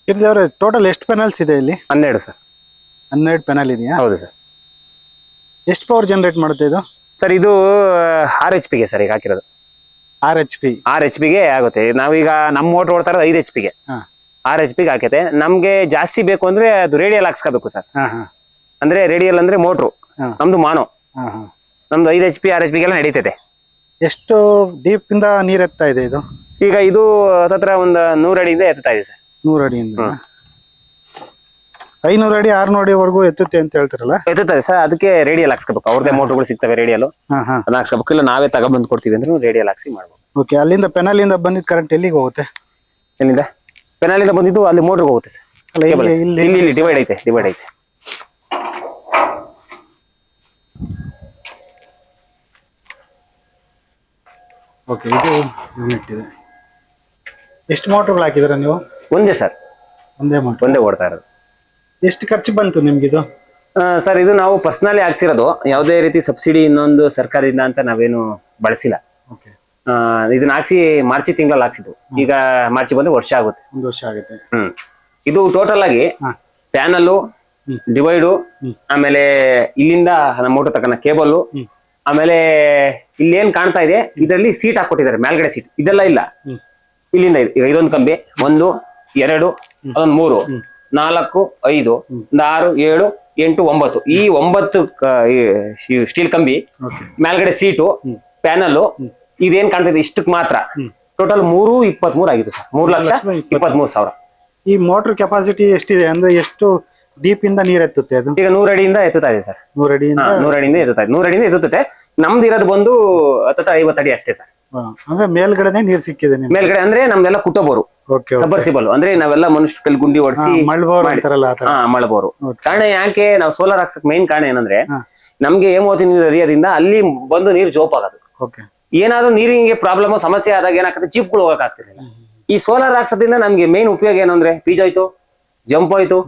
ಗಿರಿಜಾ ಅವರೇ, ಟೋಟಲ್ ಎಷ್ಟು ಪೆನಲ್ಸ್ ಇದೆ ಇಲ್ಲಿ? 12 ಸರ್. 12 ಪೆನಲ್ ಇದೆಯಾ? ಹೌದು ಸರ್. ಎಷ್ಟು ಪವರ್ ಜನರೇಟ್ ಮಾಡುತ್ತೆ ಇದು? ಸರ್ ಇದು 6 HP ಗೆ ಸರ್ ಈಗ ಹಾಕಿರೋದು. 6 HP ಗೆ ಆಗುತ್ತೆ. ನಾವೀಗ ನಮ್ಮ ಮೋಟರ್ ಓಡ್ತಾ ಇರೋದು 5 HP ಗೆ. 6 HP ಗೆ ಹಾಕೈತೆ. ನಮ್ಗೆ ಜಾಸ್ತಿ ಬೇಕು ಅಂದ್ರೆ ಅದು ರೇಡಿಯಲ್ ಹಾಕ್ಸ್ಕೋಬೇಕು ಸರ್. ಅಂದ್ರೆ ರೇಡಿಯಲ್ ಅಂದ್ರೆ ಮೋಟ್ರು. ನಮ್ದು ಮಾನೋ. ನಮ್ದು 5 HP 6 HP ಗೆಲ್ಲ ನಡೀತೈತೆ. ಎಷ್ಟು ಡೀಪ್ ಇಂದ ನೀರ್ ಎತ್ತಾ ಇದೆ ಇದು? ಈಗ ಇದು ಹತ್ರ ಒಂದು 100 ಅಡಿಯಿಂದ ಎತ್ತಾ ಇದೆ ಸರ್. 100 ಅಡಿಯಿಂದ 500 ಅಡಿ 600 ಅಡಿವರೆಗೂ ಎತ್ತುತ್ತೆ ಅಂತ ಹೇಳ್ತಾರಲ್ಲ? ಎತ್ತುತ್ತದೆ ಸರ್. ಅದಕ್ಕೆ ರೇಡಿಯಲ್ ಹಾಕ್ಸ್ಕೋಬೇಕು. ಅವ್ರದೇ ಮೋಟರ್ಗಳು ಸಿಗ್ತವೆ ರೇಡಿಯಲ್, ಅದನ್ನ ಹಾಕ್ಸ್ಕೋಬೇಕು. ಇಲ್ಲ ನಾವೇ ತಗೊಂಡ್ಬಂದು ಕೊಡ್ತೀವಿ ಅಂದ್ರೆ ರೇಡಿಯಲ್ ಹಾಕ್ಸಿ ಮಾಡ್ಬೋದು. ಓಕೆ. ಅಲ್ಲಿಂದ ಪೆನಲ್ ಇಂದ ಬಂದಿದ್ದ ಕರೆಂಟ್ ಎಲ್ಲಿಗೆ ಹೋಗುತ್ತೆ? ಎಲ್ಲಿಂದ? ಪೆನಲ್ ಇಂದ ಬಂದಿದ್ದು ಅಲ್ಲಿ ಮೋಟರ್ಗೆ ಹೋಗುತ್ತೆ ಸರ್. ಇಲ್ಲಿ ಡಿವೈಡ್ ಐತೆ. ಓಕೆ. ಇದು ಯೂನಿಟ್ ಇದೆ. ಎಷ್ಟು ಮೋಟರ್ಗಳು ಹಾಕಿದ್ರ ನೀವು? ಒಂದೇ ಸರ್. ಒಂದೇ ಮೋಟರ್. ಒಂದೇ ಓಡ್ತಾ ಇರೋದು. ಎಷ್ಟು ಖರ್ಚು ಬಂತು ನಿಮ್ಗಿದು? ಸರ್ ಇದು ನಾವು ಪರ್ಸನಲಿ ಹಾಕ್ಸಿರೋದು. ಯಾವುದೇ ರೀತಿ ಸಬ್ಸಿಡಿ ಇನ್ನೊಂದು ಸರ್ಕಾರದಿಂದ ಅಂತ ನಾವೇನು ಬಳಸಿಲ್ಲ. ಇದನ್ನ ಹಾಕ್ಸಿ ಮಾರ್ಚ್ ತಿಂಗಳಲ್ಲಿ ಹಾಕ್ಸಿದ್ವು. ಈಗ ಮಾರ್ಚ್ ಬಂದ್ರೆ ವರ್ಷ ಆಗುತ್ತೆ. 1 ವರ್ಷ ಆಗುತ್ತೆ. ಇದು ಟೋಟಲ್ ಆಗಿ ಪ್ಯಾನಲ್, ಡಿವೈಡು, ಆಮೇಲೆ ಇಲ್ಲಿಂದ ನಮ್ಮ ಮೋಟರ್ ತಕ್ಕನ ಕೇಬಲ್, ಆಮೇಲೆ ಇಲ್ಲಿ ಏನ್ ಕಾಣ್ತಾ ಇದೆ ಇದರಲ್ಲಿ ಸೀಟ್ ಹಾಕೊಟ್ಟಿದ್ದಾರೆ, ಮೇಲ್ಗಡೆ ಸೀಟ್. ಇದೆಲ್ಲ ಇಲ್ಲ. ಇಲ್ಲಿಂದ ಈಗ ಇದೊಂದು ಕಂಬಿ 1 2 ಅದೊಂದು 3 4 5 6 7 8 9 ಈ 9 ಸ್ಟೀಲ್ ಕಂಬಿ, ಮೇಲ್ಗಡೆ ಸೀಟು, ಪ್ಯಾನಲ್, ಇದೇನ್ ಕಾಣ್ತಿದೆ ಇಷ್ಟಕ್ಕೆ ಮಾತ್ರ. ಟೋಟಲ್ 323 ಆಗಿತ್ತು ಸರ್. 3,23,000. ಈ ಮೋಟರ್ ಕೆಪಾಸಿಟಿ ಎಷ್ಟಿದೆ ಅಂದ್ರೆ ಎಷ್ಟು ಡೀಪ್ ಇಂದ ನೀರ್ ಎತ್ತುತ್ತೆ ಅದು? ಈಗ 100 ಅಡಿಯಿಂದ ಎತ್ತುತ್ತಾ ಇದೆ ಸರ್. 100 ಅಡಿಯಿಂದ ಎತ್ತುತ್ತಾ ಇದೆ. 100 ಅಡಿಯಿಂದ ಎತ್ತುತ್ತೆ. ನಮ್ದು ಇರೋದು ಬಂದು 50 ಅಡಿ ಅಷ್ಟೇ ಸರ್. ಅಂದ್ರೆ ಮೇಲ್ಗಡೆನೆ ನೀರ್ ಸಿಕ್ಕಿದೆ ನಿಮ್ಗೆ? ಮೇಲ್ಗಡೆ ಅಂದ್ರೆ ನಮ್ದೆಲ್ಲ ಕುಟಬೋರು, ಸಬರ್ಸಿಬಲ್. ಅಂದ್ರೆ ನಾವೆಲ್ಲ ಮನುಷ್ಯ ಕಲ್ ಗುಂಡಿ ಹೊಡಿಸಿ ಮಳಬೋರು. ಕಾರಣ ಯಾಕೆ ನಾವು ಸೋಲಾರ್ ಹಾಕ್ಸಕ್ ಮೇನ್ ಕಾರಣ ಏನಂದ್ರೆ ನಮ್ಗೆ ಹೇಮಾವತಿ ನೀರು ಹರಿಯೋದ್ರಿಂದ ಅಲ್ಲಿ ಬಂದು ನೀರು ಜೋಪ್ ಆಗೋದು. ಏನಾದ್ರು ನೀರಿಗೆ ಪ್ರಾಬ್ಲಮ್ ಸಮಸ್ಯೆ ಆದಾಗ ಏನಾಗ್ತದೆ, ಜೀಪ್ಗಳು ಹೋಗಕ್ ಆಗ್ತಿರ್ಲಿಲ್ಲ. ಈ ಸೋಲಾರ್ ಹಾಕ್ಸೋದ್ರಿಂದ ನಮ್ಗೆ ಮೇನ್ ಉಪಯೋಗ ಏನಂದ್ರೆ ಪೀಜ್ ಹೋಯ್ತು, ಜಂಪ್ ಹೋಯ್ತು,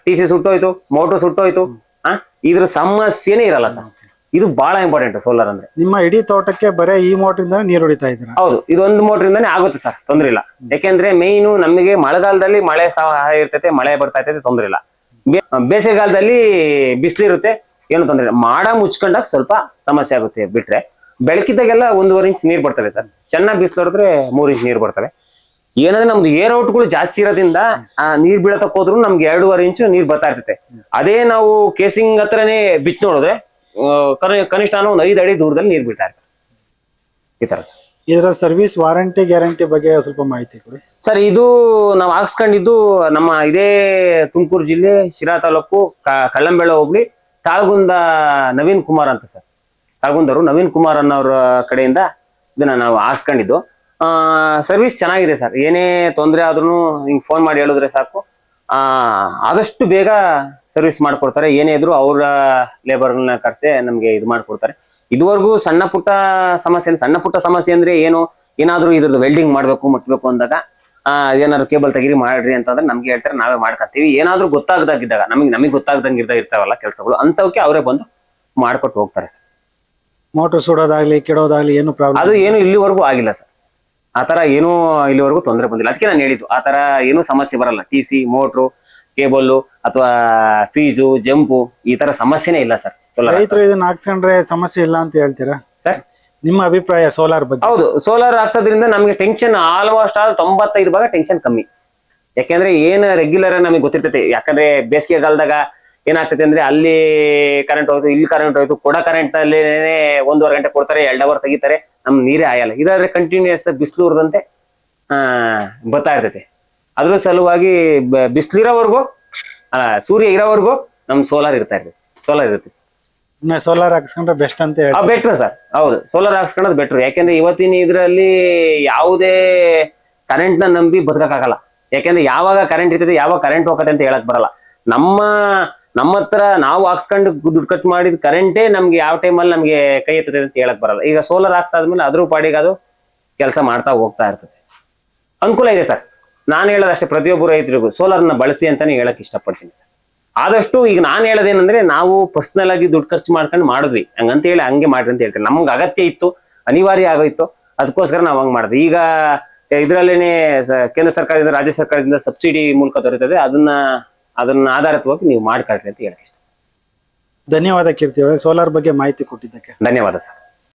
TC ಸುಟ್ಟೋಯ್ತು, ಮೋಟರ್ ಸುಟ್ಟೋಯ್ತು, ಇದ್ರ ಸಮಸ್ಯೆನೇ ಇರಲ್ಲ ಸರ್. ಇದು ಬಹಳ ಇಂಪಾರ್ಟೆಂಟ್ ಸೋಲಾರ್ ಅಂದ್ರೆ. ನಿಮ್ಮ ಇಡೀ ತೋಟಕ್ಕೆ ಬರೇ ಈ ಮೋಟರ್ ಇಂದ ನೀರು ಹೊಡಿತಾ ಇದ್ದೀರಾ? ಹೌದು, ಇದೊಂದು ಮೋಟರ್ ಇಂದಾನೆ ಆಗುತ್ತೆ ಸರ್, ತೊಂದ್ರೆ ಇಲ್ಲ. ಯಾಕೆಂದ್ರೆ ಮೇಯ್ನು ನಮಗೆ ಮಳೆಗಾಲದಲ್ಲಿ ಮಳೆ ಸಹಾಯ ಇರ್ತೈತೆ, ಮಳೆ ಬರ್ತಾ ಇರ್ತೈತೆ, ತೊಂದ್ರೆ ಇಲ್ಲ. ಬೇಸಿಗೆಗಾಲದಲ್ಲಿ ಬಿಸಿಲಿರುತ್ತೆ, ಏನು ತೊಂದ್ರೆ ಇಲ್ಲ. ಮಾಡ ಮುಚ್ಕೊಂಡಾಗ ಸ್ವಲ್ಪ ಸಮಸ್ಯೆ ಆಗುತ್ತೆ. ಬಿಟ್ರೆ ಬೆಳಕಿದ್ದಾಗೆಲ್ಲ 1.5 ಇಂಚ್ ನೀರ್ ಬರ್ತವೆ ಸರ್. ಚೆನ್ನಾಗಿ ಬಿಸಿಲು ಹೊಡೆದ್ರೆ 3 ಇಂಚ್ ನೀರ್ ಬರ್ತವೆ. ಏನಂದ್ರೆ ನಮ್ದು ಏರ್ ಔಟ್ಗಳು ಜಾಸ್ತಿ ಇರೋದ್ರಿಂದ ನೀರ್ ಬೀಳತಕ್ ಹೋದ್ರು ನಮ್ಗೆ 2.5 ಇಂಚು ನೀರ್ ಬರ್ತಾ ಇರ್ತೈತೆ. ಅದೇ ನಾವು ಕೇಸಿಂಗ್ ಹತ್ರನೇ ಬಿಚ್ಚ ನೋಡಿದ್ರೆ ಕನಿಷ್ಠ ಒಂದು 5 ಅಡಿ ದೂರದಲ್ಲಿ ನೀರ್ ಬೀಳ್ತಾ ಇರ್ತದೆ. ಈ ತರ ಸರ್. ಇದರ ಸರ್ವಿಸ್ ವಾರಂಟಿ ಗ್ಯಾರಂಟಿ ಬಗ್ಗೆ ಸ್ವಲ್ಪ ಮಾಹಿತಿ ಕೊಡಿ ಸರ್. ಇದು ನಾವು ಹಾಕ್ಸ್ಕೊಂಡಿದ್ದು ನಮ್ಮ ಇದೇ ತುಮಕೂರು ಜಿಲ್ಲೆ ಶಿರಾ ತಾಲೂಕು ಕಳ್ಳಂಬೆಳ ಹೋಬಳಿ ತಾಳ್ಗುಂದ ನವೀನ್ ಕುಮಾರ್ ಅಂತ ಸರ್. ತಾಳ್ಗುಂದವರು ನವೀನ್ ಕುಮಾರ್ ಅನ್ನೋರ ಕಡೆಯಿಂದ ಇದನ್ನ ನಾವು ಹಾಕ್ಸ್ಕೊಂಡಿದ್ದು. ಸರ್ವಿಸ್ ಚೆನ್ನಾಗಿದೆ ಸರ್. ಏನೇ ತೊಂದರೆ ಆದ್ರೂ ಹಿಂಗ್ ಫೋನ್ ಮಾಡಿ ಹೇಳಿದ್ರೆ ಸಾಕು, ಆದಷ್ಟು ಬೇಗ ಸರ್ವಿಸ್ ಮಾಡ್ಕೊಡ್ತಾರೆ. ಏನೇ ಇದ್ರು ಅವರ ಲೇಬರ್ನ ಕರ್ಸೆ ನಮ್ಗೆ ಇದು ಮಾಡ್ಕೊಡ್ತಾರೆ. ಇದುವರೆಗೂ ಸಣ್ಣ ಪುಟ್ಟ ಸಮಸ್ಯೆ ಅಂದ್ರೆ ಏನಾದ್ರೂ ಇದ್ರದ್ದು ವೆಲ್ಡಿಂಗ್ ಮಾಡ್ಬೇಕು ಮುಟ್ಬೇಕು ಅಂದಾಗ ಏನಾದ್ರು ಕೇಬಲ್ ತೆಗೀರಿ ಮಾಡ್ರಿ ಅಂತಂದ್ರೆ ನಮ್ಗೆ ಹೇಳ್ತಾರೆ, ನಾವೇ ಮಾಡ್ಕೊತೀವಿ. ಏನಾದ್ರೂ ಗೊತ್ತಾಗದಾಗಿದ್ದಾಗ ನಮಗೆ ಗೊತ್ತಾಗ್ದಂಗೆ ಇರ್ತಾವಲ್ಲ ಕೆಲಸಗಳು, ಅಂತವಕ್ಕೆ ಅವರೇ ಬಂದು ಮಾಡ್ಕೊಟ್ಟು ಹೋಗ್ತಾರೆ ಸರ್. ಮೋಟರ್ ಸುಡೋದಾಗ್ಲಿ ಕೆಡೋದಾಗ್ಲಿ ಏನು ಪ್ರಾಬ್ಲಮ್? ಅದು ಏನು ಇಲ್ಲಿವರೆಗೂ ಆಗಿಲ್ಲ ಸರ್. ಆತರ ಏನೂ ಇಲ್ಲಿವರೆಗೂ ತೊಂದರೆ ಬಂದಿಲ್ಲ. ಅದಕ್ಕೆ ನಾನು ಹೇಳಿದ್ದು ಆತರ ಏನೂ ಸಮಸ್ಯೆ ಬರಲ್ಲ. TC, ಮೋಟ್ರು, ಕೇಬಲ್ ಅಥವಾ ಫೀಸು, ಜಂಪು ಈ ತರ ಸಮಸ್ಯೆನೇ ಇಲ್ಲ ಸರ್. ರೈತರು ಇದನ್ನ ಹಾಕ್ಸ್ಕೊಂಡ್ರೆ ಸಮಸ್ಯೆ ಇಲ್ಲ ಅಂತ ಹೇಳ್ತೀರಾ ಸರ್? ನಿಮ್ಮ ಅಭಿಪ್ರಾಯ ಸೋಲಾರ್ ಬಗ್ಗೆ? ಹೌದು, ಸೋಲಾರ್ ಹಾಕ್ಸೋದ್ರಿಂದ ನಮಗೆ ಟೆನ್ಷನ್ ಆಲ್ಮೋಸ್ಟ್ 95% ಟೆನ್ಷನ್ ಕಮ್ಮಿ. ಯಾಕೆಂದ್ರೆ ಏನು ರೆಗ್ಯುಲರ್ ನಮಗೆ ಗೊತ್ತಿರ್ತೈತೆ. ಯಾಕಂದ್ರೆ ಬೇಸಿಗೆ ಕಾಲದಾಗ ಏನಾಗ್ತೈತೆ ಅಂದ್ರೆ ಅಲ್ಲಿ ಕರೆಂಟ್ ಹೋಯ್ತು, ಇಲ್ಲಿ ಕರೆಂಟ್ ಹೋಯ್ತು, ಕೊಡ ಕರೆಂಟ್ ಅಲ್ಲಿ 1.5 ಗಂಟೆ ಕೊಡ್ತಾರೆ, 2 ಅವರ್ ತೆಗಿತಾರೆ, ನಮ್ ನೀರೇ ಆಯಲ್ಲ. ಇದಾದ್ರೆ ಕಂಟಿನ್ಯೂಸ್ ಬಿಸಿಲು ಉರದಂತೆ ಬರ್ತಾ ಇರ್ತೈತೆ. ಅದ್ರ ಸಲುವಾಗಿ ಬಿಸಿಲಿರೋವರೆಗೂ ಸೂರ್ಯ ಇರೋವರೆಗೂ ನಮ್ ಸೋಲಾರ್ ಇರುತ್ತೆ ಸರ್. ಸೋಲಾರ್ ಹಾಕ್ಸ್ಕೊಂಡ್ರೆ ಬೆಸ್ಟ್ ಅಂತ ಹೇಳಿ? Better sir. ಹೌದು, ಸೋಲಾರ್ ಹಾಕ್ಸ್ಕೊಂಡ್ರೆ ಬೆಟ್ರು. ಯಾಕೆಂದ್ರೆ ಇವತ್ತಿನ ಇದ್ರಲ್ಲಿ ಯಾವುದೇ ಕರೆಂಟ್ ನ ನಂಬಿ ಬದುಕಕ್ಕಾಗಲ್ಲ. ಯಾಕೆಂದ್ರೆ ಯಾವಾಗ ಕರೆಂಟ್ ಇರ್ತೈತೆ, ಯಾವಾಗ ಕರೆಂಟ್ ಹೋಗತ್ತೆ ಅಂತ ಹೇಳಕ್ ಬರಲ್ಲ. ನಮ್ಮ ಹತ್ರ ನಾವು ಹಾಕ್ಸ್ಕೊಂಡು ದುಡ್ಡು ಖರ್ಚು ಮಾಡಿದ ಕರೆಂಟೇ ನಮ್ಗೆ ಯಾವ ಟೈಮಲ್ಲಿ ನಮ್ಗೆ ಕೈ ಎತ್ತದೆ ಅಂತ ಹೇಳಕ್ ಬರಲ್ಲ. ಈಗ ಸೋಲಾರ್ ಹಾಕ್ಸಾದ್ಮೇಲೆ ಅದ್ರ ಪಾಡಿಗೆ ಅದು ಕೆಲಸ ಮಾಡ್ತಾ ಹೋಗ್ತಾ ಇರ್ತದೆ. ಅನುಕೂಲ ಇದೆ ಸರ್. ನಾನು ಹೇಳೋದಷ್ಟೇ, ಪ್ರತಿಯೊಬ್ಬರು ರೈತರಿಗೂ ಸೋಲಾರ್ನ ಬಳಸಿ ಅಂತಾನೆ ಹೇಳಕ್ ಇಷ್ಟಪಡ್ತೀನಿ ಸರ್. ಆದಷ್ಟು ಈಗ ನಾನು ಹೇಳೋದೇನಂದ್ರೆ, ನಾವು ಪರ್ಸನಲ್ ಆಗಿ ದುಡ್ಡು ಖರ್ಚು ಮಾಡ್ಕೊಂಡು ಮಾಡಿದ್ವಿ, ಹಂಗಂತ ಹೇಳಿ ಹಂಗೆ ಮಾಡ್ರಿ ಅಂತ ಹೇಳ್ತೀನಿ. ನಮ್ಗೆ ಅಗತ್ಯ ಇತ್ತು, ಅನಿವಾರ್ಯ ಆಗೋಯ್ತು, ಅದಕ್ಕೋಸ್ಕರ ನಾವು ಹಂಗೆ ಮಾಡಿದ್ವಿ. ಈಗ ಇದರಲ್ಲೇನೆ ಕೇಂದ್ರ ಸರ್ಕಾರದಿಂದ ರಾಜ್ಯ ಸರ್ಕಾರದಿಂದ ಸಬ್ಸಿಡಿ ಮೂಲಕ ದೊರೆಯುತ್ತದೆ. ಅದನ್ನ ಆಧಾರಿತವಾಗಿ ನೀವು ಮಾಡ್ಕೊಳ್ರಿ ಅಂತ ಹೇಳಕ್ ಇಷ್ಟ. ಧನ್ಯವಾದ ಕೀರ್ತಿ ಅವರೇ, ಸೋಲಾರ್ ಬಗ್ಗೆ ಮಾಹಿತಿ ಕೊಟ್ಟಿದ್ದಕ್ಕೆ. ಧನ್ಯವಾದ ಸರ್.